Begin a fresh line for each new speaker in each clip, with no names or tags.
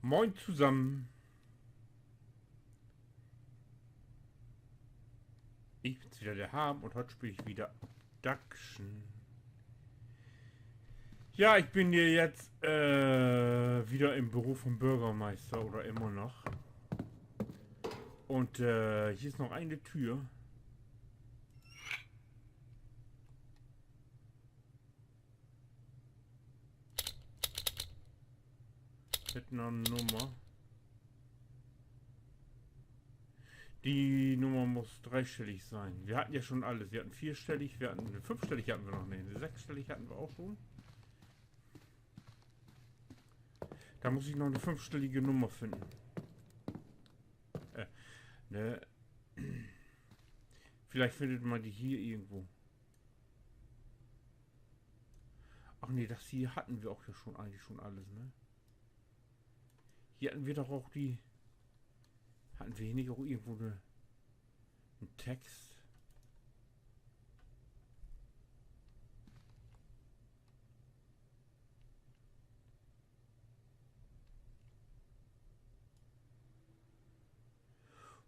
Moin zusammen. Ich bin's wieder, der Ham, und heute spiele ich wieder Abduction. Ja, ich bin hier jetzt wieder im Beruf vom Bürgermeister oder immer noch. Und hier ist noch eine Tür. Mit einer Nummer. Die Nummer muss dreistellig sein. Wir hatten ja schon alles. Wir hatten vierstellig, wir hatten fünfstellig, hatten wir noch nicht. Sechsstellig hatten wir auch schon. Da muss ich noch eine fünfstellige Nummer finden. Ne? Vielleicht findet man die hier irgendwo. Ach nee, das hier hatten wir auch ja schon eigentlich schon alles, ne? Hier hatten wir doch auch die. Hatten wir hier nicht auch irgendwo einen Text?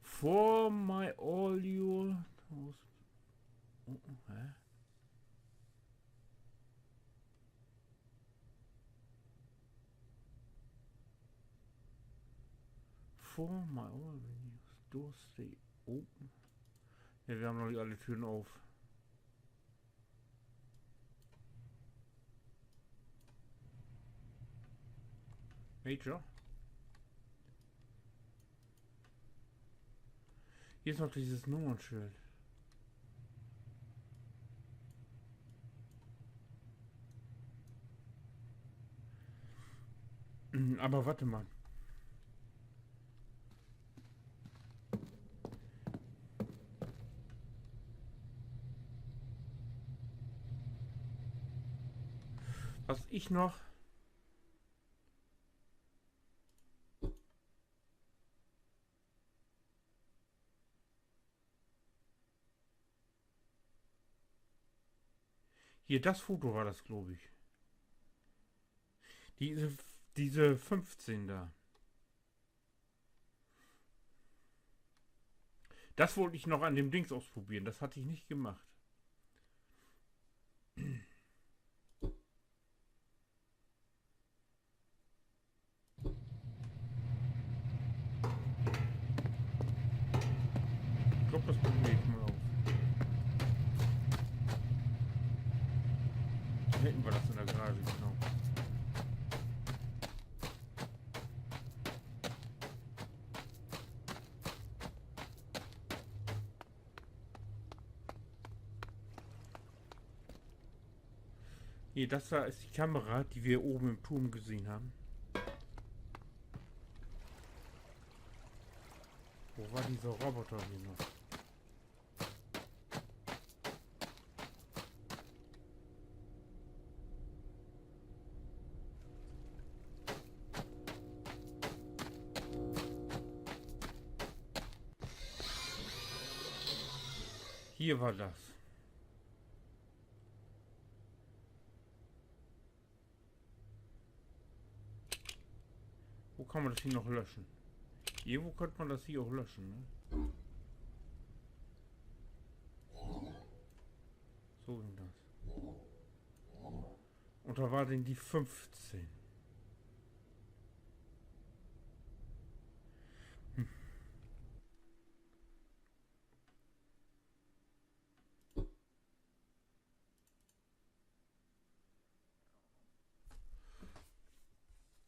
For my audio. Hä? For my audio. Doors stay open. Ja, wir haben noch nicht alle Türen auf. Major? Hier ist noch dieses Nummernschild. Aber warte mal. Was ich noch. Hier, das Foto war das, glaube ich. Diese 15 da. Das wollte ich noch an dem Dings ausprobieren. Das hatte ich nicht gemacht. Ich glaube, das probiere ich mal auf. Hätten wir das in der Garage, genau. Hier, das da ist die Kamera, die wir oben im Turm gesehen haben. Wo war dieser Roboter hier noch? Hier war das. Wo kann man das hier noch löschen? Irgendwo könnte man das hier auch löschen, ne? So ging das. Und da war denn die 15.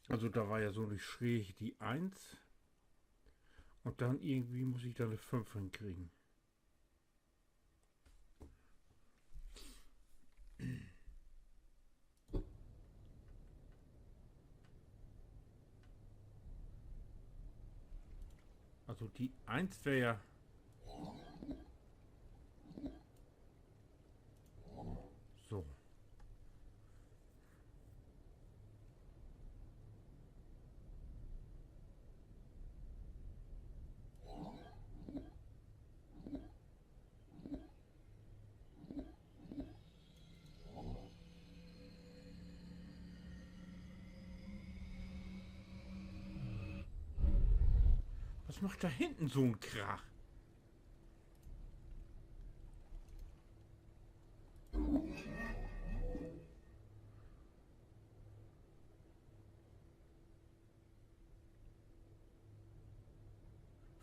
Also da war ja so eine schräg die 1. Und dann irgendwie muss ich da eine 5 hinkriegen. Also die 1 wäre ja. So. Was macht da hinten so ein Krach?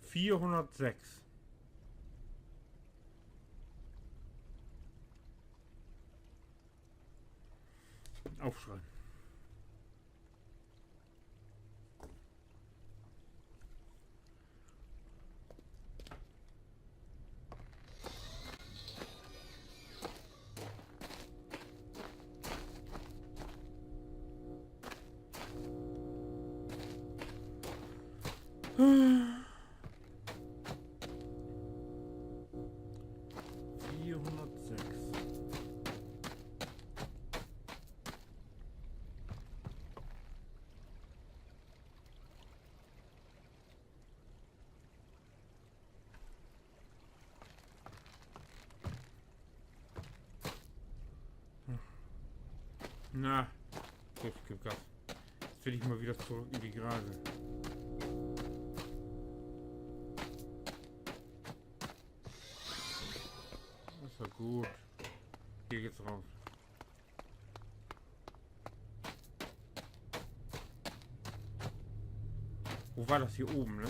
Vierhundertsechs. Aufschreiben. Na, jetzt gibt Gas. Jetzt will ich mal wieder zurück in die Gerade. Das war gut. Hier geht's raus. Wo war das hier oben, ne?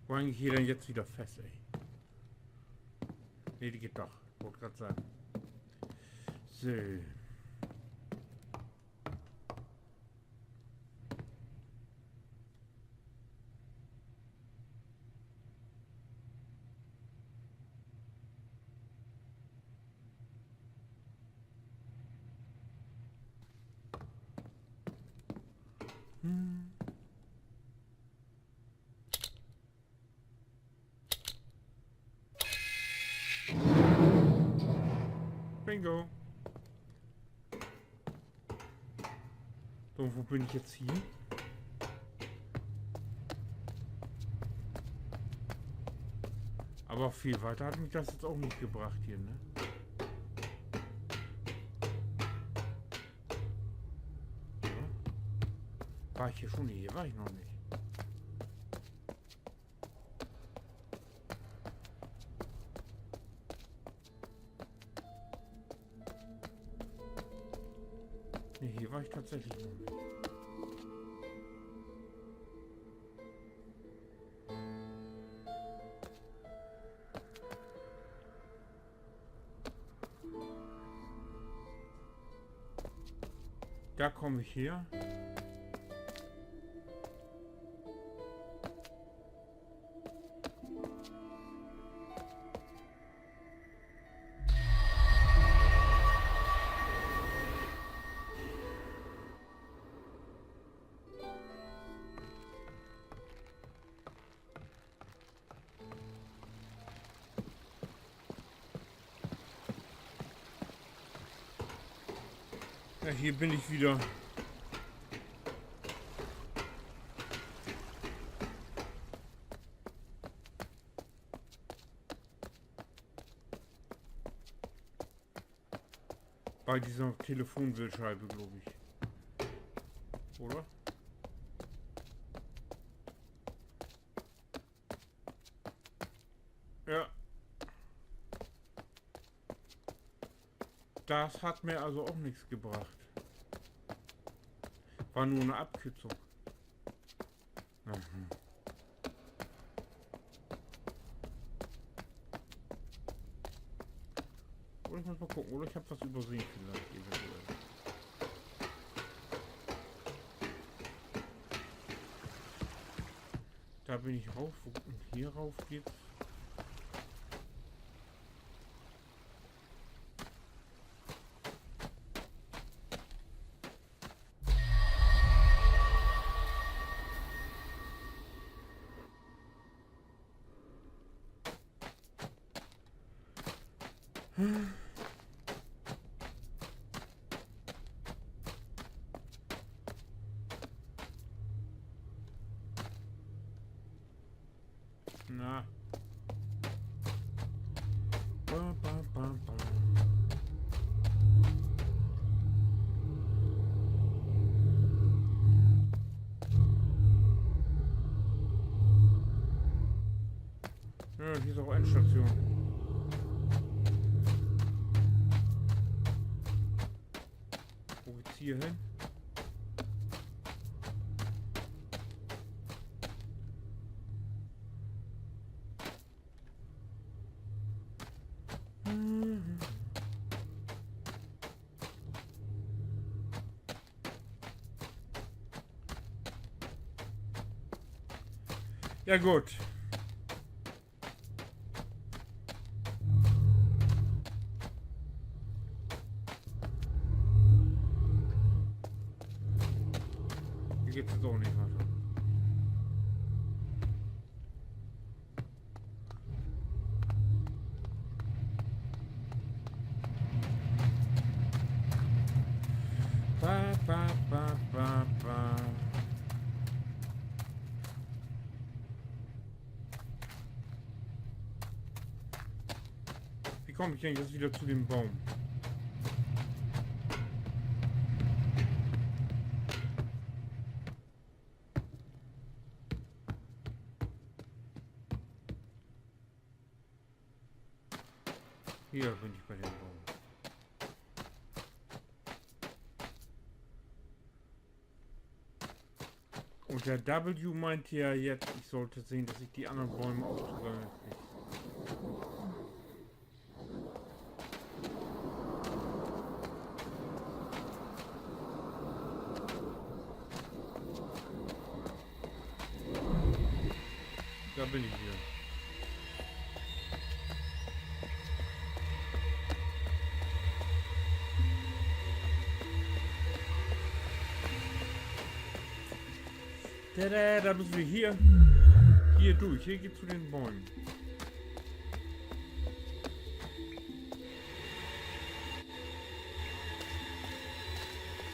Wo hänge ich hier denn jetzt wieder fest, ey? Ne, die geht doch. Wollte gerade sagen. So. Bingo. So, wo bin ich jetzt hier? Aber viel weiter hat mich das jetzt auch nicht gebracht hier, ne? Ja. War ich hier schon? Hier war ich noch nicht. Ne, hier war ich tatsächlich noch nicht. Da komme ich her. Ja, hier bin ich wieder. Bei dieser Telefonbildscheibe, glaube ich. Oder? Ja. Das hat mir also auch nichts gebracht. War nur eine Abkürzung. Mhm. Oder ich muss mal gucken, oder ich habe was übersehen vielleicht eventuell. Da bin ich rauf, und hier rauf geht's. Na. Ba, ba, ba, ba. Ja, hier ist auch Endstation. Wo geht's hier hin? Ja gut. Hier geht's jetzt auch nicht weiter. Ba, ba, ba, ba, ba. Wie komme ich denn jetzt wieder zu dem Baum? Hier bin ich bei dem Baum. Und der W meinte ja jetzt, ich sollte sehen, dass ich die anderen Bäume auch zusammen kriege. Da bin ich hier. Da müssen wir hier durch. Hier geht's zu den Bäumen.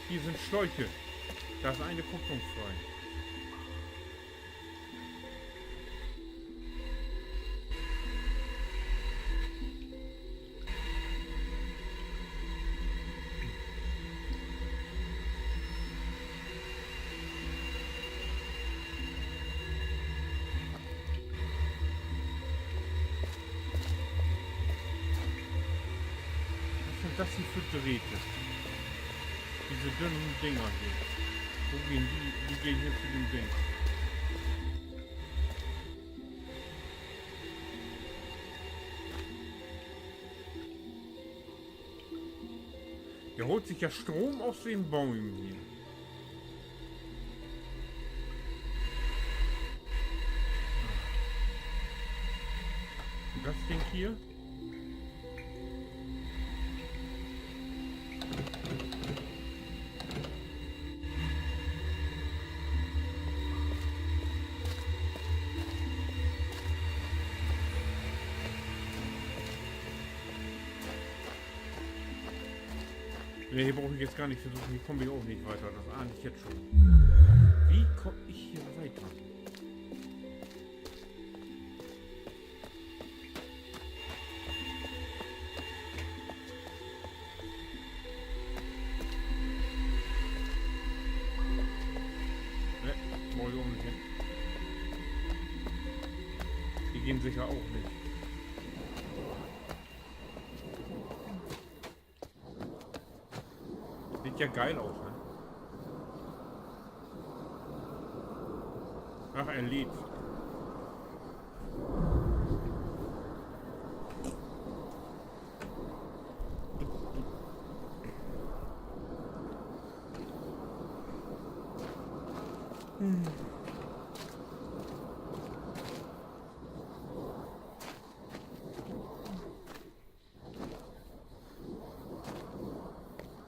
Hier sind Schläuche. Da ist eine Kupplung frei. Das hier für Drähte. Diese dünnen Dinger hier. Wo gehen die? Die gehen hier zu dem Ding. Der holt sich ja Strom aus den Bäumen hier. Und das Ding hier? Ne, hier brauche ich jetzt gar nicht versuchen, hier komme ich auch nicht weiter, das ahne ich jetzt schon. Wie komme ich hier weiter? Ne, brauche ich auch nicht hin. Die gehen sicher auch nicht. Sieht ja geil aus, ne? Ach, er lebt.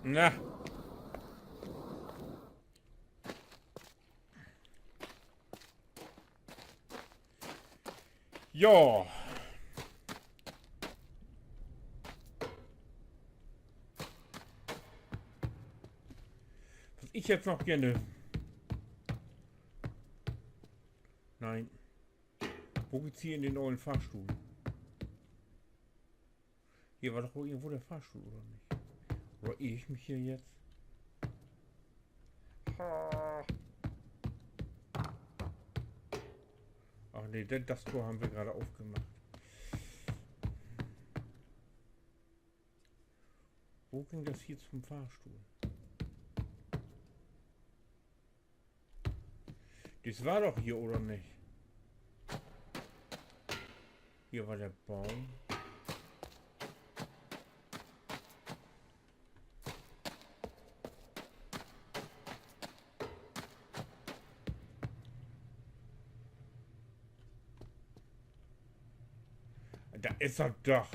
Na. Ja. Was ich jetzt noch gerne... Nein. Wo geht's hier in den neuen Fahrstuhl? Hier war doch irgendwo der Fahrstuhl, oder nicht? Oder irre ich mich hier jetzt? Ach nee, das Tor haben wir gerade aufgemacht. Wo ging das hier zum Fahrstuhl? Das war doch hier, oder nicht? Hier war der Baum. Da ist er doch.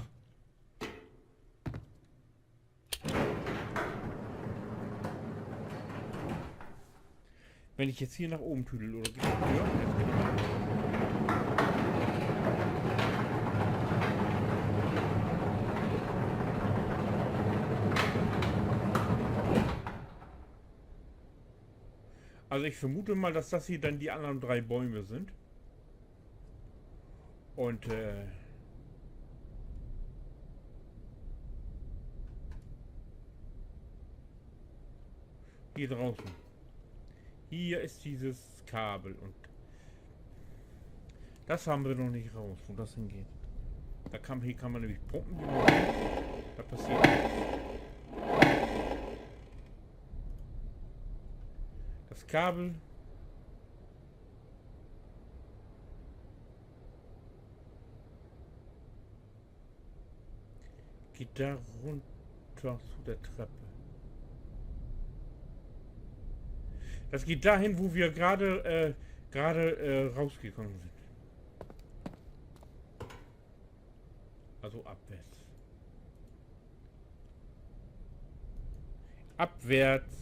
Wenn ich jetzt hier nach oben tüdel, oder geht das höher? Also ich vermute mal, dass das hier dann die anderen 3 Bäume sind. Und hier draußen. Hier ist dieses Kabel und das haben wir noch nicht raus, wo das hingeht. Hier kann man nämlich pumpen. Da passiert nichts. Das Kabel geht da runter zu der Treppe. Das geht dahin, wo wir gerade rausgekommen sind. Also abwärts. Abwärts.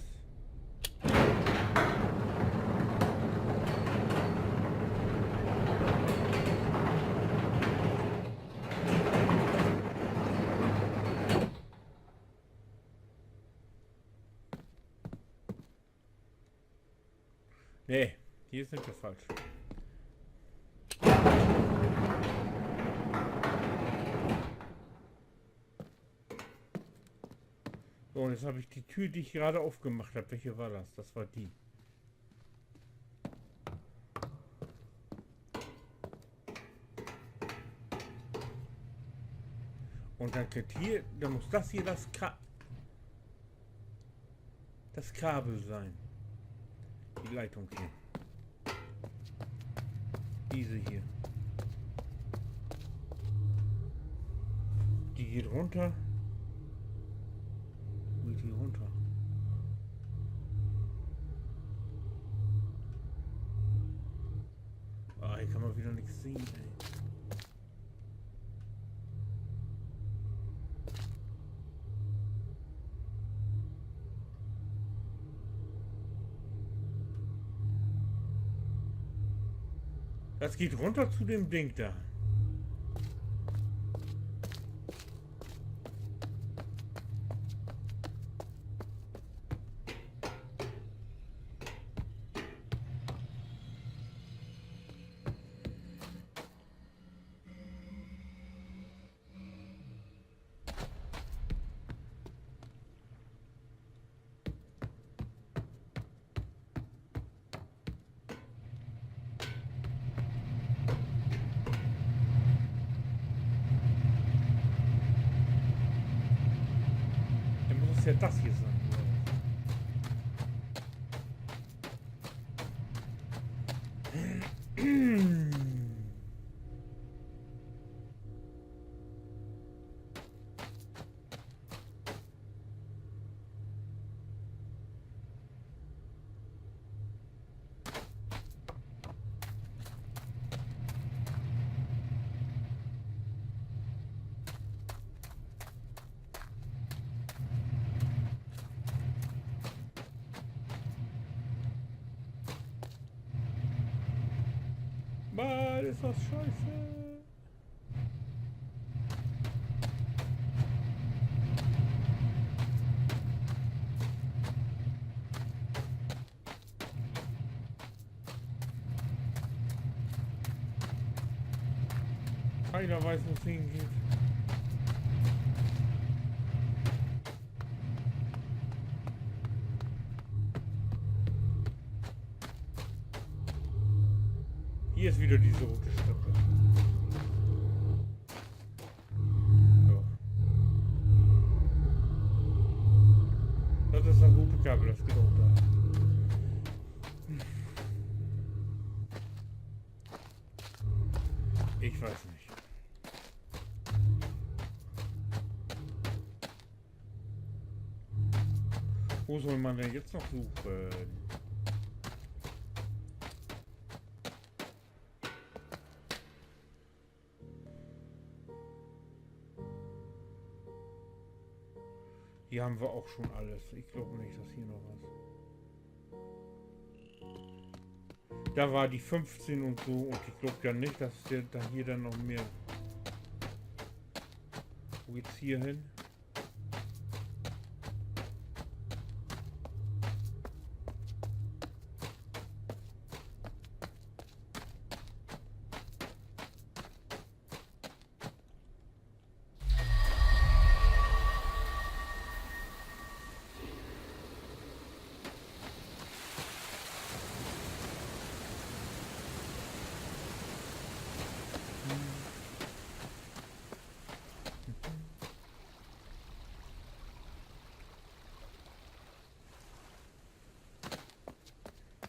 Nee, hier sind wir falsch. So, und jetzt habe ich die Tür, die ich gerade aufgemacht habe. Welche war das? Das war die. Und dann muss das hier das Kabel sein. Die Leitung hier. Diese hier. Die geht runter. Wo geht die runter? Ah, hier kann man wieder nichts sehen, ey. Das geht runter zu dem Ding da. Ja, das hier sein. Mann, ist das scheiße. Keiner weiß, wo es hingeht. Hier ist wieder diese rote Strippe. So. Das ist das rote Kabel, das geht auch da. Ich weiß nicht. Wo soll man denn jetzt noch suchen? Hier haben wir auch schon alles. Ich glaube nicht, dass hier noch was. Da war die 15 und so und ich glaube ja nicht, dass der da hier dann noch mehr. Wo geht's hier hin?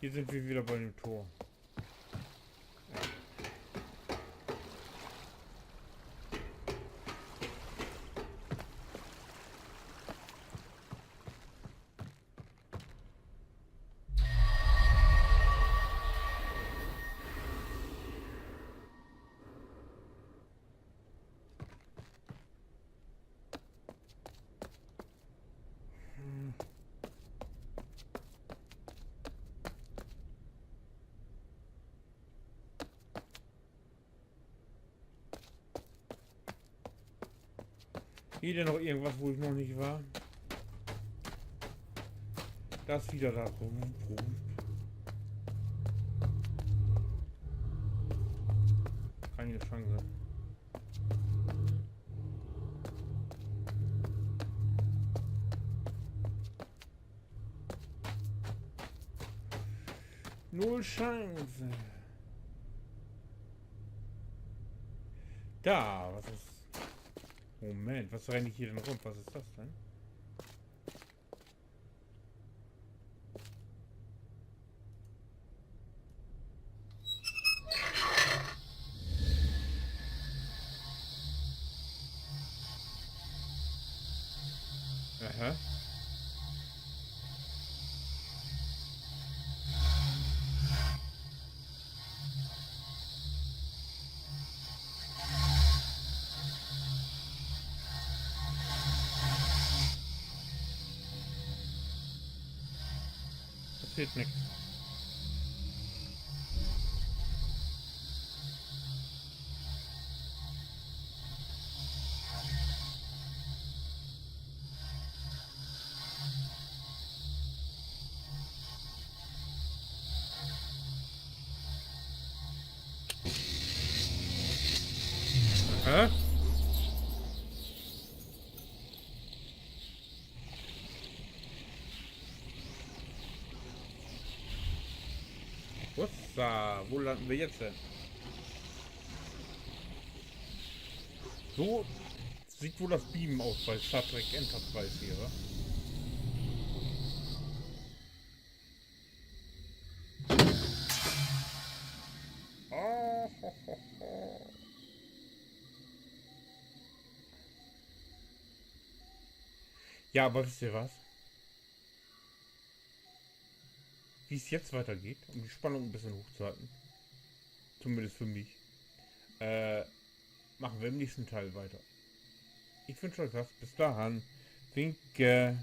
Hier sind wir wieder bei dem Tor. Hier denn noch irgendwas, wo ich noch nicht war? Das ist wieder da. Keine Chance. Null Chance. Da, was ist... Moment, was renne ich hier denn rum? Was ist das denn? Aha. Passiert nichts. Hä? Wo landen wir jetzt denn? So sieht wohl das Beamen aus bei Star Trek Enterprise hier, wa? Oh, ho, ho, ho. Ja, aber wisst ihr was? Wie es jetzt weitergeht, um die Spannung ein bisschen hochzuhalten, zumindest für mich, machen wir im nächsten Teil weiter. Ich wünsche euch was. Bis dahin. Winke.